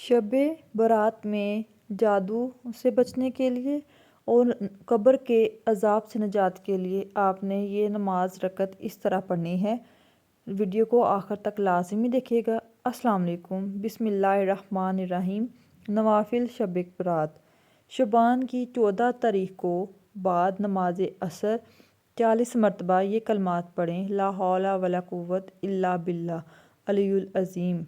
شب برات میں جادو سے بچنے کے لیے اور قبر کے عذاب سے نجات کے لیے آپ نے یہ نماز رکعت اس طرح پڑھنی ہے۔ ویڈیو کو آخر تک لازمی دیکھیے گا۔ السلام علیکم، بسم اللہ الرحمن الرحیم۔ نوافل شب برات شعبان کی 14 تاریخ کو بعد نماز عصر 40 مرتبہ یہ کلمات پڑھیں۔ لا حول ولا قوت الا باللہ العلی العظیم۔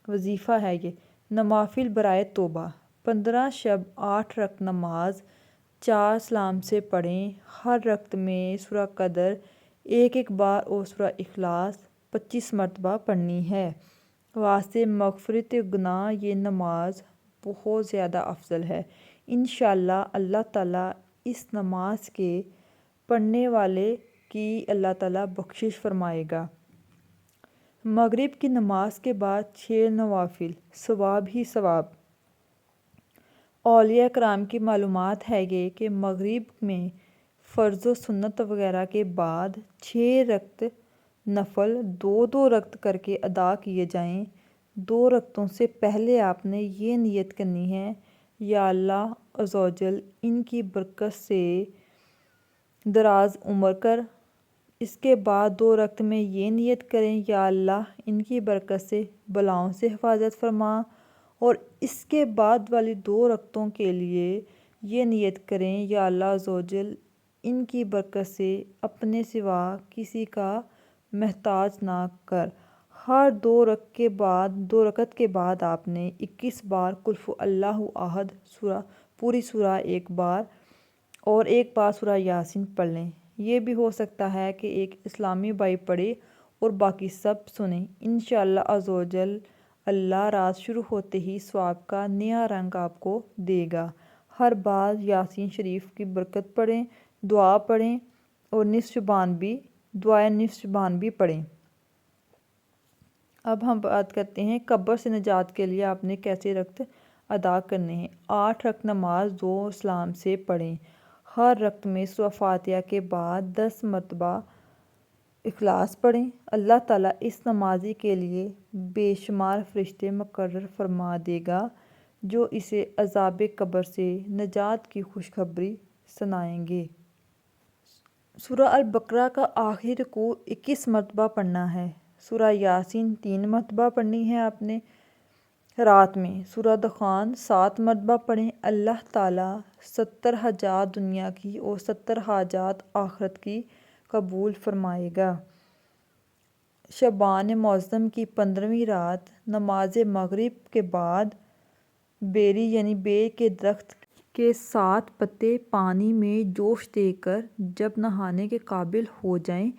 وظیفہ ہے یہ نوافل برائے توبہ 15 شب 8 رکعت نماز 4 سلام سے پڑھیں۔ ہر رکعت میں سورہ قدر ایک بار اور سورہ اخلاص 25 مرتبہ پڑھنی ہے۔ واسطے مغفرت گناہ یہ نماز بہت زیادہ افضل ہے۔ انشاءاللہ اللہ تعالیٰ اس نماز کے پڑھنے والے کی اللہ تعالیٰ بخشش فرمائے گا۔ مغرب کی نماز کے بعد 6 نوافل ثواب ہی ثواب۔ اولیاء کرام کی معلومات ہے یہ کہ مغرب میں فرض و سنت وغیرہ کے بعد 6 رکعت نفل 2 رکعت کر کے ادا کیے جائیں۔ 2 رکعتوں سے پہلے آپ نے یہ نیت کرنی ہے، یا اللہ عز و جل ان کی برکت سے دراز عمر کر۔ اس کے بعد 2 رکعت میں یہ نیت کریں، یا اللہ ان کی برکت سے بلاؤں سے حفاظت فرما، اور اس کے بعد والی 2 رکعتوں کے لیے یہ نیت کریں، یا اللہ عز و جل ان کی برکت سے اپنے سوا کسی کا محتاج نہ کر۔ ہر 2 رکعت کے بعد آپ نے 21 بار قل هو اللہ احد پوری سورہ ایک بار اور ایک بار سورہ یاسین پڑھ لیں۔ یہ بھی ہو سکتا ہے کہ ایک اسلامی بھائی پڑھے اور باقی سب سنیں۔ انشاءاللہ عز و جل اللہ رات شروع ہوتے ہی ثواب کا نیا رنگ آپ کو دے گا۔ ہر بار یاسین شریف کی برکت پڑھیں، دعا پڑھیں اور دعائے نصف شعبان بھی پڑھیں۔ اب ہم بات کرتے ہیں قبر سے نجات کے لیے آپ نے کیسے رکعت ادا کرنے ہیں۔ 8 رکعت نماز 2 سلام سے پڑھیں۔ ہر رکعت میں سورہ فاتحہ کے بعد 10 مرتبہ اخلاص پڑھیں۔ اللہ تعالیٰ اس نمازی کے لیے بے شمار فرشتے مقرر فرما دے گا جو اسے عذاب قبر سے نجات کی خوشخبری سنائیں گے۔ سورہ البقرہ کا آخری رکوع 21 مرتبہ پڑھنا ہے۔ سورہ یاسین 3 مرتبہ پڑھنی ہے آپ نے۔ رات میں سورہ دخان 7 مرتبہ پڑھیں۔ اللہ تعالیٰ 70 حاجات دنیا کی اور 70 حاجات آخرت کی قبول فرمائے گا۔ شعبان معظم کی 15ویں رات نماز مغرب کے بعد بیری یعنی بیر کے درخت کے 7 پتے پانی میں جوش دے کر جب نہانے کے قابل ہو جائیں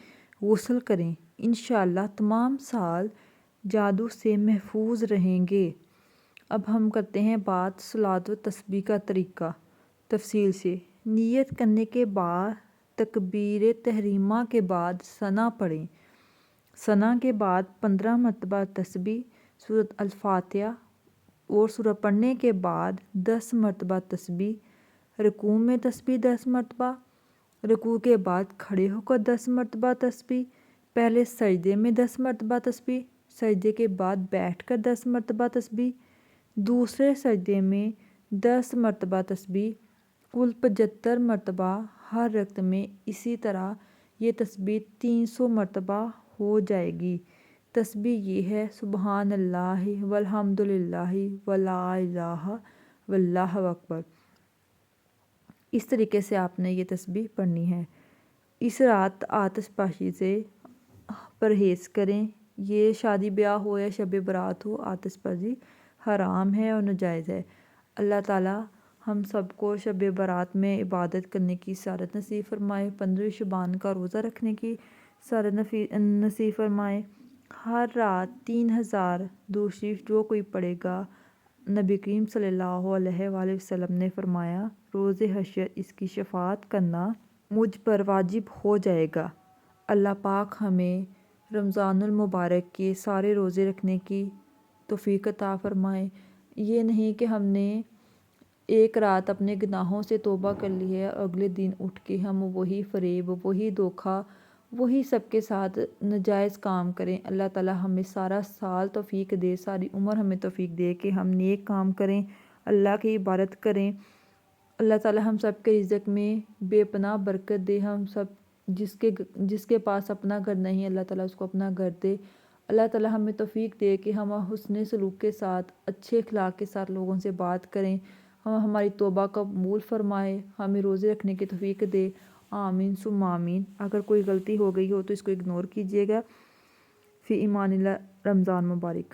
غسل کریں۔ انشاءاللہ تمام سال جادو سے محفوظ رہیں گے۔ اب ہم کرتے ہیں بات صلاۃ و تسبیح کا طریقہ تفصیل سے۔ نیت کرنے کے بعد تکبیر تحریمہ کے بعد ثنا پڑھیں۔ ثنا کے بعد 15 مرتبہ تسبیح سورۃ الفاتحہ اور سورہ پڑھنے کے بعد 10 مرتبہ تسبیح۔ رکوع میں تسبیح 10 مرتبہ، رکوع کے بعد کھڑے ہو کر 10 مرتبہ تسبیح، پہلے سجدے میں 10 مرتبہ تسبیح، سجدے کے بعد بیٹھ کر 10 مرتبہ تسبیح، دوسرے سجدے میں 10 مرتبہ تسبیح، کل 75 مرتبہ ہر رکعت میں۔ اسی طرح یہ تسبیح 300 مرتبہ ہو جائے گی۔ تسبیح یہ ہے سبحان اللہ والحمد للہ ولا الہ واللہ اکبر۔ اس طریقے سے آپ نے یہ تسبیح پڑھنی ہے۔ اس رات آتش بازی سے پرہیز کریں۔ یہ شادی بیاہ ہو یا شب برات ہو، آتش بازی حرام ہے اور ناجائز ہے۔ اللہ تعالیٰ ہم سب کو شب برات میں عبادت کرنے کی سعادت نصیب فرمائے، 15 شعبان کا روزہ رکھنے کی سعادت نصیب فرمائے۔ ہر رات 3000 درود شریف جو کوئی پڑھے گا، نبی کریم صلی اللہ علیہ وآلہ وسلم نے فرمایا روز حشر اس کی شفاعت کرنا مجھ پر واجب ہو جائے گا۔ اللہ پاک ہمیں رمضان المبارک کے سارے روزے رکھنے کی توفیق عطا فرمائے۔ یہ نہیں کہ ہم نے ایک رات اپنے گناہوں سے توبہ کر لی ہے اور اگلے دن اٹھ کے ہم وہی فریب، وہی دھوکہ، وہی سب کے ساتھ ناجائز کام کریں۔ اللہ تعالیٰ ہمیں سارا سال توفیق دے، ساری عمر ہمیں توفیق دے کہ ہم نیک کام کریں، اللہ کی عبادت کریں۔ اللہ تعالیٰ ہم سب کے رزق میں بے پناہ برکت دے۔ ہم سب جس کے پاس اپنا گھر نہیں، اللہ تعالیٰ اس کو اپنا گھر دے۔ اللہ تعالیٰ ہمیں توفیق دے کہ ہم حسن سلوک کے ساتھ، اچھے اخلاق کے ساتھ لوگوں سے بات کریں۔ ہماری توبہ قبول فرمائے، ہمیں روزے رکھنے کی توفیق دے۔ آمین ثم آمین۔ اگر کوئی غلطی ہو گئی ہو تو اس کو اگنور کیجیے گا۔ فی امان اللہ۔ رمضان مبارک۔